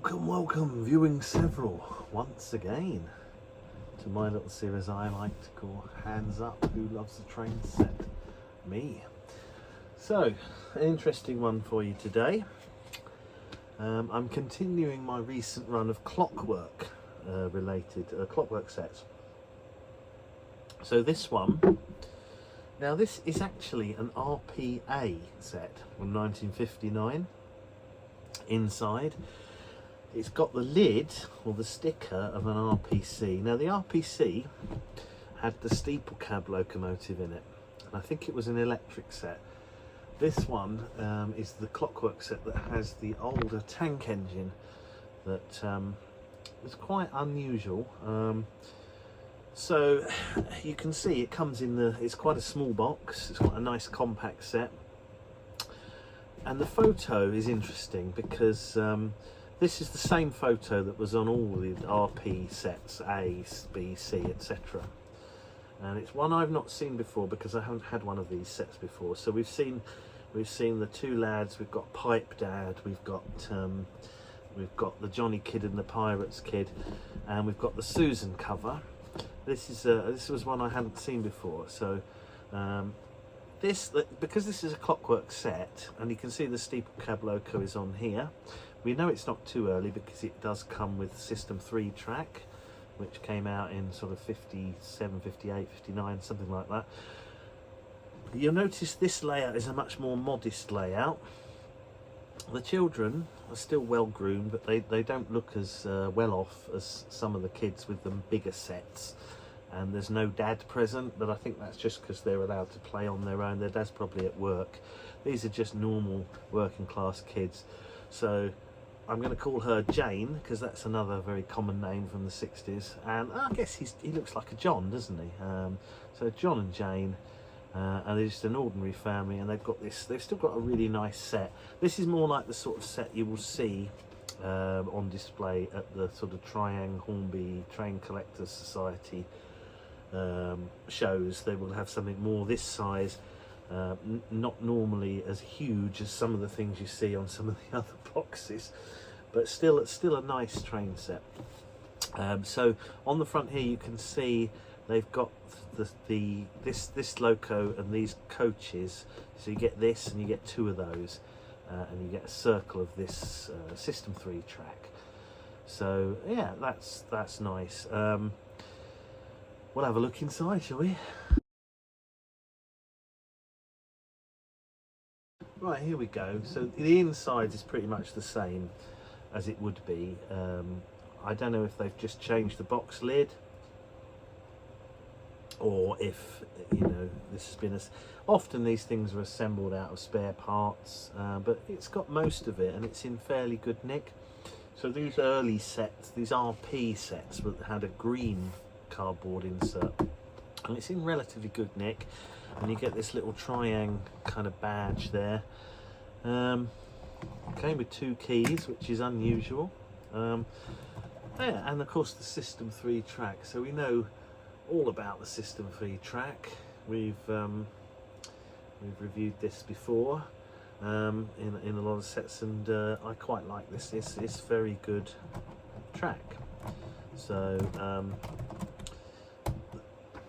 Welcome, viewing several once again to my little series I like to call Hands Up, Who Loves the Train Set? Me. So, an interesting one for you today. I'm continuing my recent run of Clockwork related Clockwork sets. So this one, now this is actually an RP.A set from 1959. Inside, it's got the lid or the sticker of an RPC. Now the RPC had the steeple cab locomotive in it, and I think it was an electric set. This one is the Clockwork set that has the older tank engine that is quite unusual. So you can see it comes in it's quite a small box. It's quite a nice compact set. And the photo is interesting because this is the same photo that was on all the RP sets, A, B, C, etc. And it's one I've not seen before because I haven't had one of these sets before. So we've seen the two lads. We've got Pipe Dad. We've got the Johnny Kid and the Pirates Kid, and we've got the Susan cover. This was one I hadn't seen before. So. Because this is a Clockwork set, and you can see the steeple cab loco is on here. We know it's not too early because it does come with System 3 track, which came out in sort of 57, 58, 59, something like that. You'll notice this layout is a much more modest layout. The children are still well groomed, but they don't look as well off as some of the kids with the bigger sets. And there's no dad present, but I think that's just because they're allowed to play on their own. Their dad's probably at work. These are just normal working class kids. So I'm going to call her Jane because that's another very common name from the 60s. And I guess he looks like a John, doesn't he? So John and Jane, and they're just an ordinary family, and they've still got a really nice set. This is more like the sort of set you will see on display at the sort of Triangle Hornby Train Collectors Society shows. They will have something more this size, not normally as huge as some of the things you see on some of the other boxes, but still a nice train set. So on the front here you can see they've got this loco and these coaches, so you get this and you get two of those, and you get a circle of this System 3 track. So yeah, that's nice. We'll have a look inside, shall we? Right, here we go. So the inside is pretty much the same as it would be. I don't know if they've just changed the box lid, or if, you know, this has been often these things are assembled out of spare parts, but it's got most of it and it's in fairly good nick. So these early sets, these RP sets, had a green cardboard insert, and it's in relatively good nick, and you get this little triangle kind of badge there. Came with two keys, which is unusual. Yeah, and of course the System 3 track. So we know all about the System 3 track. We've reviewed this before in a lot of sets, and I quite like this. It's very good track. So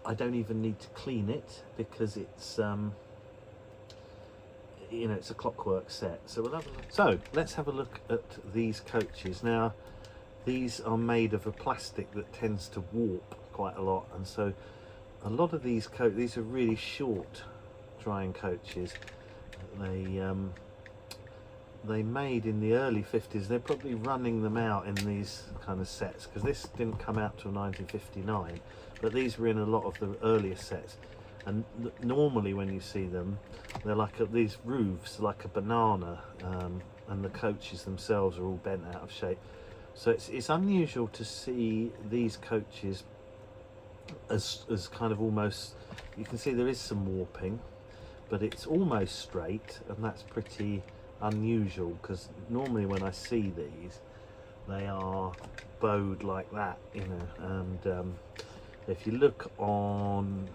I don't even need to clean it because it's you know, it's a Clockwork set. So we'll have a look. So let's have a look at these coaches. Now these are made of a plastic that tends to warp quite a lot, and so a lot of these are really short drying coaches. They made in the early 50s. They're probably running them out in these kind of sets because this didn't come out till 1959, but these were in a lot of the earlier sets. And normally when you see them, they're like these roofs, like a banana, and the coaches themselves are all bent out of shape. So it's unusual to see these coaches as kind of almost, you can see there is some warping, but it's almost straight, and that's pretty unusual because normally when I see these, they are bowed like that, you know. And if you look on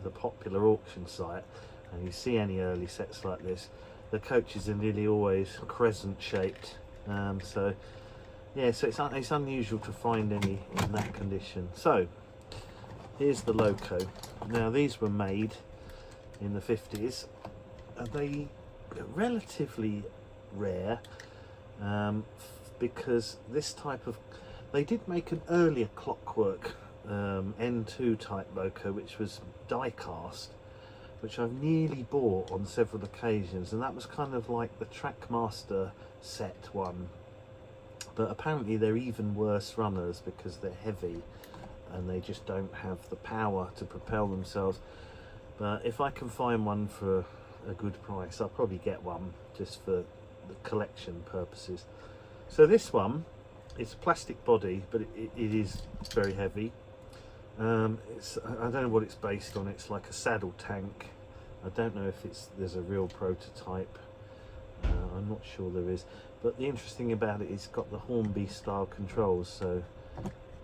the popular auction site and you see any early sets like this, the coaches are nearly always crescent shaped. So Yeah, so it's unusual to find any in that condition. So here's the loco. Now these were made in the 50s, and they are relatively rare, because this type of, they did make an earlier Clockwork N2 type loco, which was die cast, which I've nearly bought on several occasions, and that was kind of like the Trackmaster set one. But apparently they're even worse runners because they're heavy and they just don't have the power to propel themselves. But if I can find one for a good price, I'll probably get one just for the collection purposes. So this one, it's a plastic body, but it is very heavy. I don't know what it's based on. It's like a saddle tank. I don't know if there's a real prototype. I'm not sure there is. But the interesting about it is it's got the Hornby style controls. So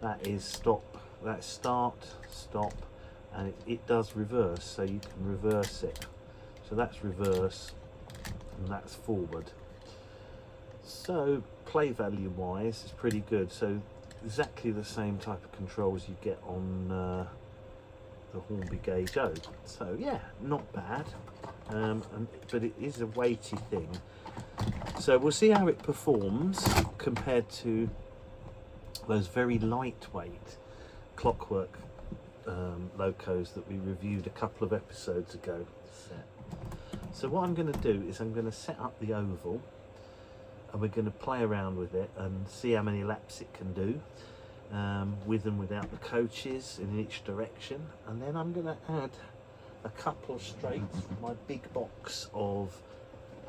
that is stop, that's start, stop, and it does reverse. So you can reverse it. So that's reverse and that's forward. So play value wise, it's pretty good. So exactly the same type of controls you get on the Hornby Gauge O. So yeah, not bad, but it is a weighty thing. So we'll see how it performs compared to those very lightweight Clockwork locos that we reviewed a couple of episodes ago. So what I'm going to do is I'm going to set up the oval, and we're going to play around with it and see how many laps it can do, with and without the coaches in each direction. And then I'm going to add a couple of straights from my big box of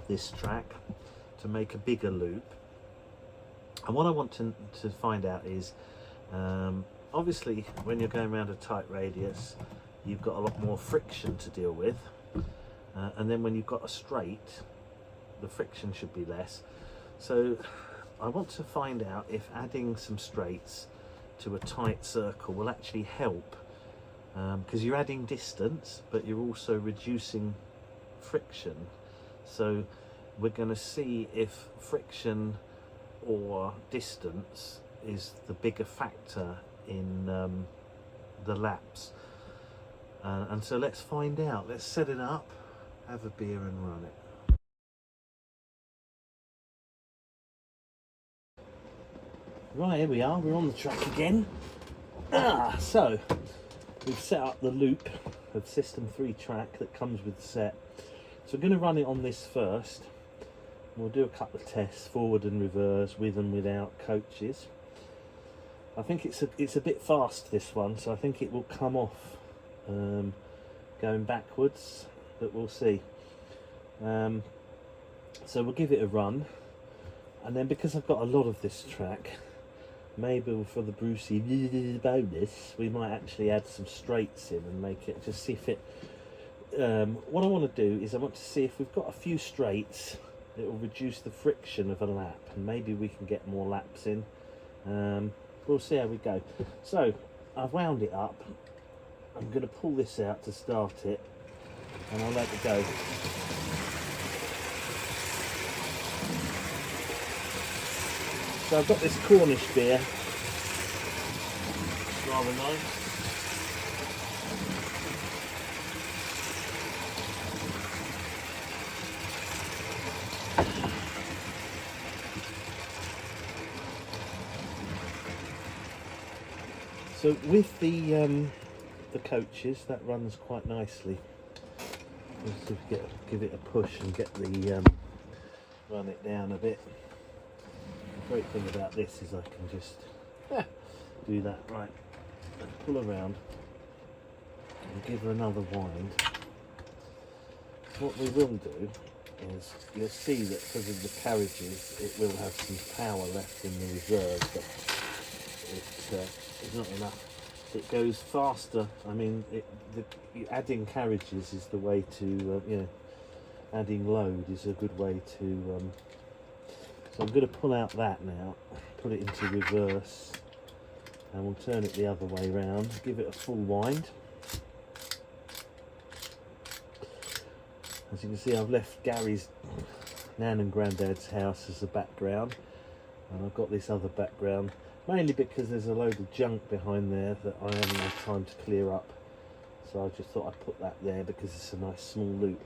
this track to make a bigger loop. And what I want to find out is, obviously when you're going around a tight radius, you've got a lot more friction to deal with, and then when you've got a straight, the friction should be less. So I want to find out if adding some straights to a tight circle will actually help, because you're adding distance but you're also reducing friction. So we're going to see if friction or distance is the bigger factor in the laps, and so let's find out. Let's set it up, have a beer and run it. Right, here we are, we're on the track again. So we've set up the loop of System 3 track that comes with the set. So we're going to run it on this first. We'll do a couple of tests, forward and reverse, with and without coaches. I think it's a bit fast, this one, so I think it will come off going backwards, but we'll see. So we'll give it a run, and then because I've got a lot of this track, maybe for the Brucey bonus, we might actually add some straights in and make it, just see if it, what I want to do is I want to see if we've got a few straights, it will reduce the friction of a lap, and maybe we can get more laps in. We'll see how we go. So I've wound it up. I'm going to pull this out to start it, and I'll let it go. So I've got this Cornish beer, it's rather nice. So with the coaches, that runs quite nicely. Just give it a push and get the run it down a bit. The great thing about this is I can just do that, right, and pull around and give her another wind. What we will do is, you'll see that because of the carriages it will have some power left in the reserve, but it's not enough. It goes faster. I mean, adding carriages is the way to, adding load is a good way to. So I'm going to pull out that now, put it into reverse, and we'll turn it the other way round, give it a full wind. As you can see, I've left Gary's Nan and Grandad's house as the background. And I've got this other background, mainly because there's a load of junk behind there that I haven't had time to clear up. So I just thought I'd put that there because it's a nice small loop.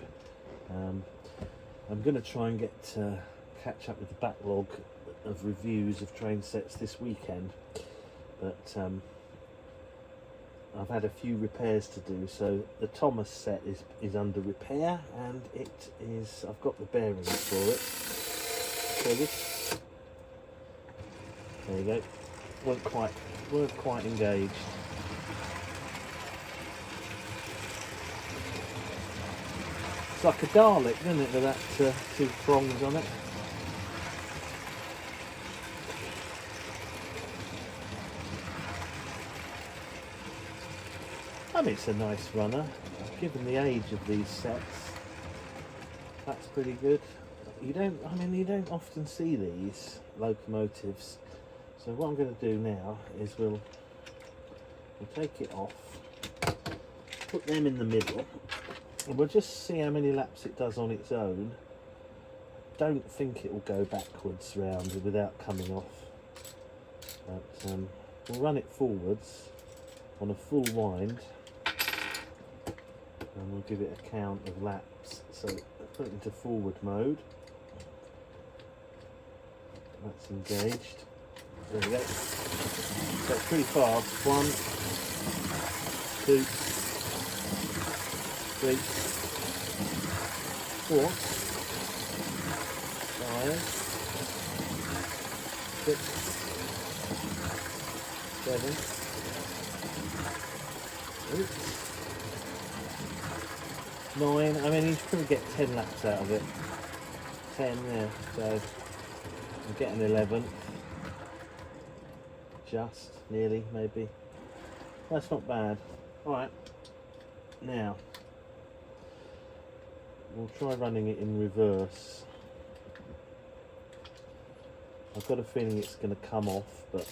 I'm going to try and catch up with the backlog of reviews of train sets this weekend, but I've had a few repairs to do. So the Thomas set is under repair, and I've got the bearings for it. So this, there you go, weren't quite engaged. It's like a Dalek, isn't it, with that two prongs on it. I mean, it's a nice runner, given the age of these sets. That's pretty good. You don't often see these locomotives. So what I'm going to do now is we'll take it off, put them in the middle, and we'll just see how many laps it does on its own. Don't think it will go backwards round without coming off, but we'll run it forwards on a full wind, and we'll give it a count of laps. So put it into forward mode. That's engaged. There we go. So it's pretty fast. 1, 2, 3, 4, 5, 6, 7, 8, 9. I mean, you should probably get 10 laps out of it. 10, yeah. So I'm getting 11. Just nearly, maybe. That's not bad. Alright, now we'll try running it in reverse. I've got a feeling it's going to come off, but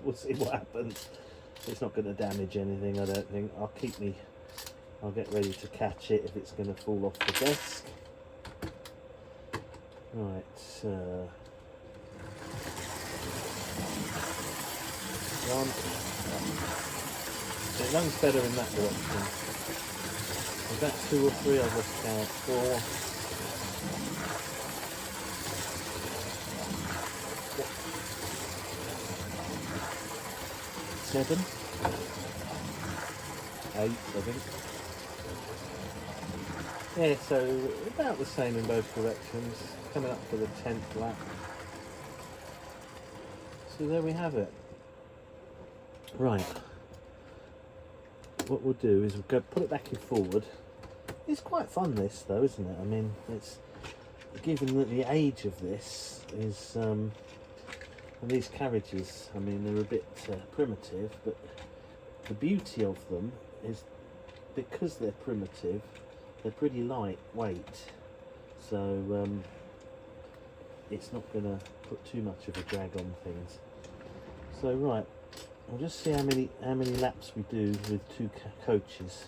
we'll see what happens. It's not going to damage anything, I don't think. I'll get ready to catch it if it's going to fall off the desk. Right, one. It runs better in that direction. Is that 2 or 3? I've lost count. 4. 7. 8, I think. Yeah, so about the same in both directions. Coming up for the 10th lap. So there we have it. Right, what we'll do is we'll go put it back in forward. It's quite fun, this, though, isn't it? I mean, it's given that the age of this is and these carriages, I mean, they're a bit primitive, but the beauty of them is because they're primitive, they're pretty lightweight, so it's not going to put too much of a drag on things. So right, we'll just see how many laps we do with 2 coaches.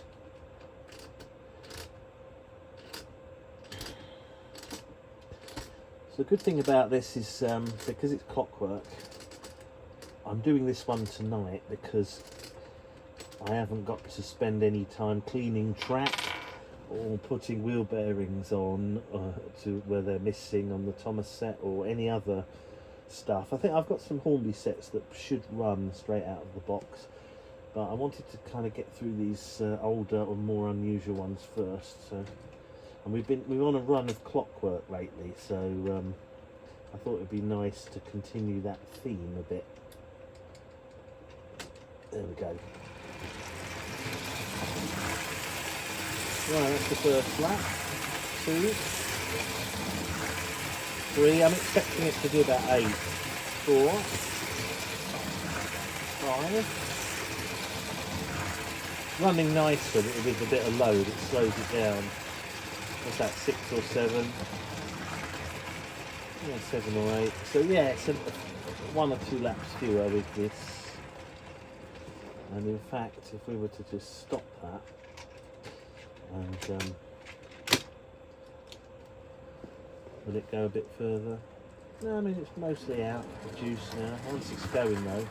So the good thing about this is because it's Clockwork, I'm doing this one tonight because I haven't got to spend any time cleaning track or putting wheel bearings on to where they're missing on the Thomas set or any other stuff. I think I've got some Hornby sets that should run straight out of the box, but I wanted to kind of get through these older or more unusual ones first. So, and we're on a run of Clockwork lately, so I thought it'd be nice to continue that theme a bit. There we go. Right, that's the first lap. 2, 3. I'm expecting it to do about 8. 4, 5. Running nicer with a bit of load, it slows it down. What's that, 6 or 7? Yeah, 7 or 8. So yeah, it's 1 or 2 laps fewer with this. And in fact, if we were to just stop that and will it go a bit further? No, I mean it's mostly out of the juice now. Once it's going though.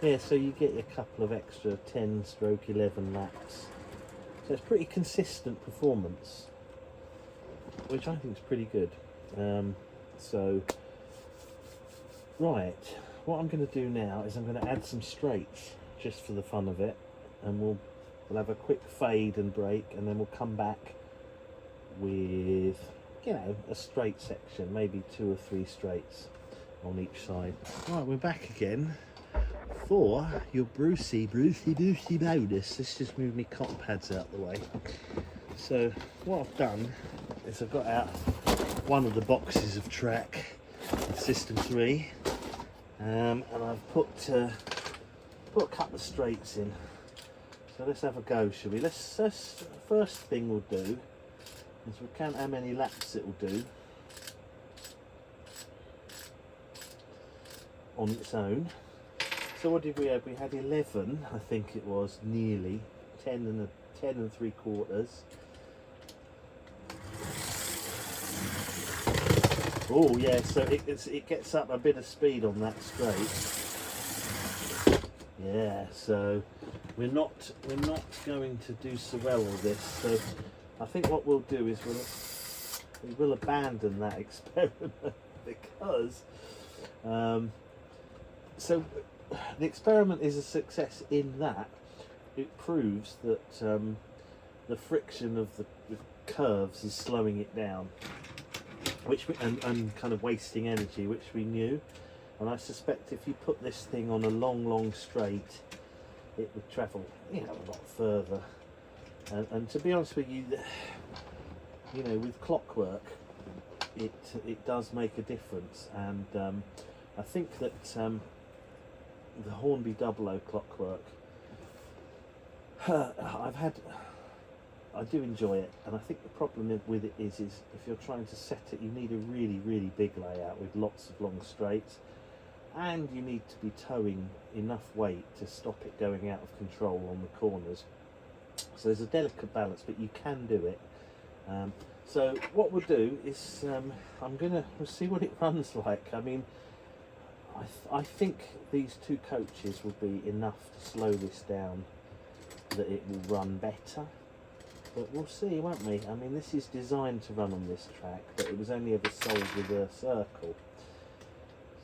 Yeah, so you get a couple of extra 10/11 laps. So it's pretty consistent performance, which I think is pretty good. So, right, what I'm going to do now is I'm going to add some straights just for the fun of it, and we'll have a quick fade and break, and then we'll come back with, you know, a straight section, maybe 2 or 3 straights on each side. Right, we're back again for your Brucey bonus. Let's just move me cotton pads out the way. So what I've done is I've got out one of the boxes of track System 3, and I've put a couple of straights in. So let's have a go, shall we? First thing we'll do is we'll count how many laps it will do on its own. So what did we have? We had 11, I think it was, nearly 10 and 3/4. Oh yeah, so it gets up a bit of speed on that straight. Yeah, so we're not going to do so well with this. So I think what we'll do is we will abandon that experiment because so the experiment is a success in that it proves that the friction of the curves is slowing it down, and kind of wasting energy, which we knew. And I suspect if you put this thing on a long straight, it would travel, you know, a lot further. And to be honest with you, you know, with Clockwork, it does make a difference. And I think that the Hornby 00 Clockwork, I do enjoy it, and I think the problem with it is if you're trying to set it, you need a really big layout with lots of long straights, and you need to be towing enough weight to stop it going out of control on the corners. So there's a delicate balance, but you can do it. So what we'll do is we'll see what it runs like. I mean, I think these 2 coaches will be enough to slow this down, that it will run better. But we'll see, won't we? I mean, this is designed to run on this track, but it was only ever sold with a circle.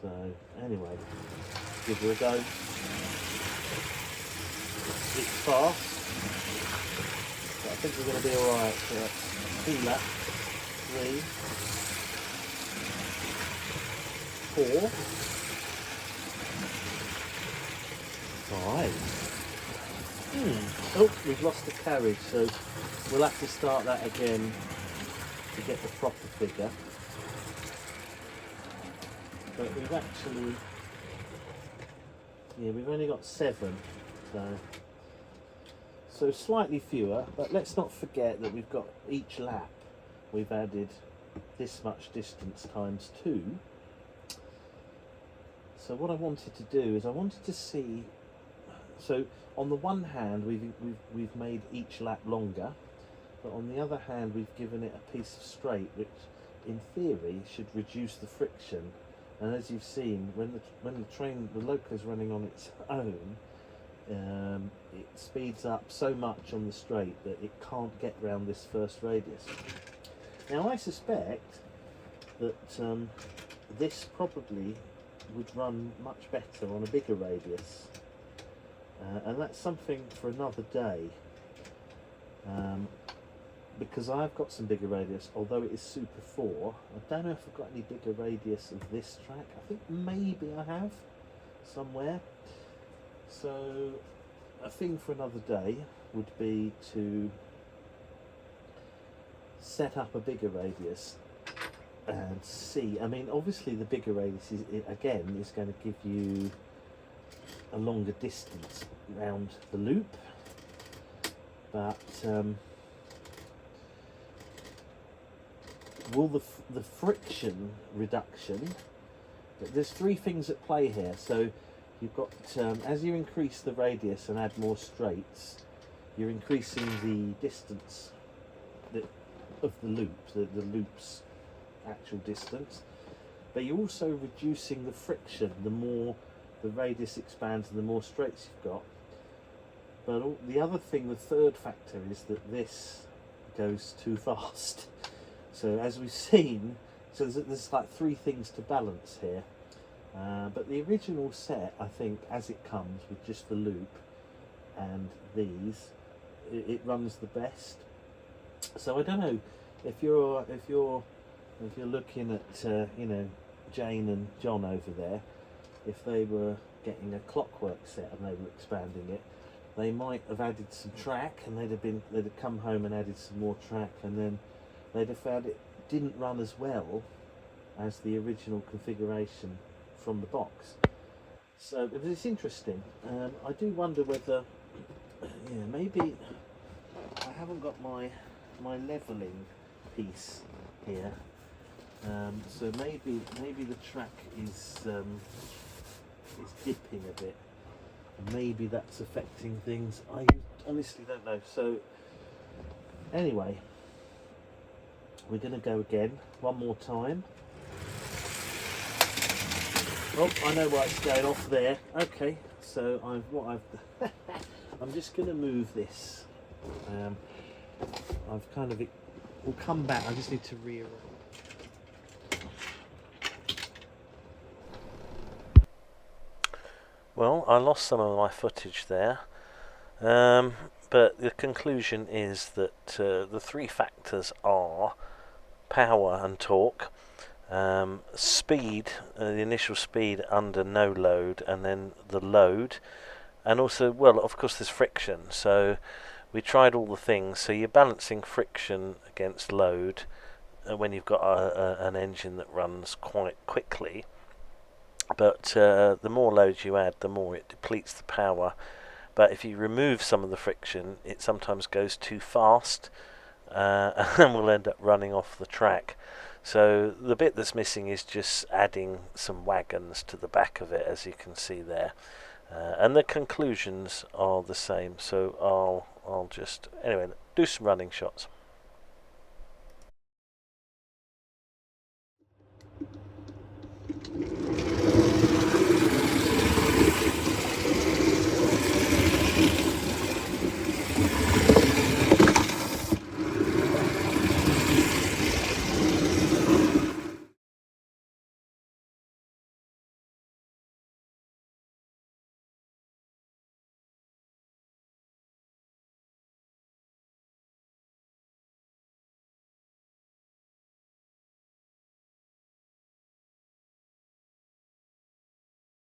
So, anyway, give her a go. It's fast, but I think we're going to be alright. So that's 2 laps, 3, 4, 5. Oh, we've lost the carriage, so we'll have to start that again to get the proper figure. But we've actually, yeah, we've only got 7, so slightly fewer. But let's not forget that we've got each lap, we've added this much distance times 2. So what I wanted to do is I wanted to see. So on the one hand, we've made each lap longer, but on the other hand, we've given it a piece of straight, which in theory should reduce the friction. And as you've seen, when the loco's running on its own, it speeds up so much on the straight that it can't get round this first radius. Now I suspect that this probably would run much better on a bigger radius. And that's something for another day, because I've got some bigger radius, although it is Super 4. I don't know if I've got any bigger radius of this track. I think maybe I have somewhere. So a thing for another day would be to set up a bigger radius and see. I mean, obviously the bigger radius is going to give you a longer distance round the loop, but will the friction reduction, there's 3 things at play here. So you've got, as you increase the radius and add more straights, you're increasing the distance that of the loop, the loop's actual distance, but you're also reducing the friction the more the radius expands and the more straights you've got. But the other thing, the third factor, is that this goes too fast. So as we've seen, so there's like three things to balance here. But the original set, I think, as it comes with just the loop and these, it runs the best. So I don't know if you're looking at you know, Jane and John over there, if they were getting a Clockwork set and they were expanding it, they might have added some track, and they'd have come home and added some more track, and then they'd have found it didn't run as well as the original configuration from the box. So it's interesting. I do wonder whether, yeah, maybe I haven't got my leveling piece here, so maybe the track is dipping a bit. Maybe that's affecting things. I honestly don't know. So anyway, we're going to go again one more time. Oh, I know why it's going off there. Okay, so I'm just going to move this. I've kind of, we'll come back. I just need to rearrange. Well, I lost some of my footage there, but the conclusion is that the three factors are power and torque, speed, the initial speed under no load, and then the load, and also, well, of course, there's friction. So we tried all the things. So you're balancing friction against load when you've got an engine that runs quite quickly. But the more load you add, the more it depletes the power. But if you remove some of the friction, it sometimes goes too fast and will end up running off the track. So the bit that's missing is just adding some wagons to the back of it, as you can see there. And the conclusions are the same. So I'll just, anyway, do some running shots.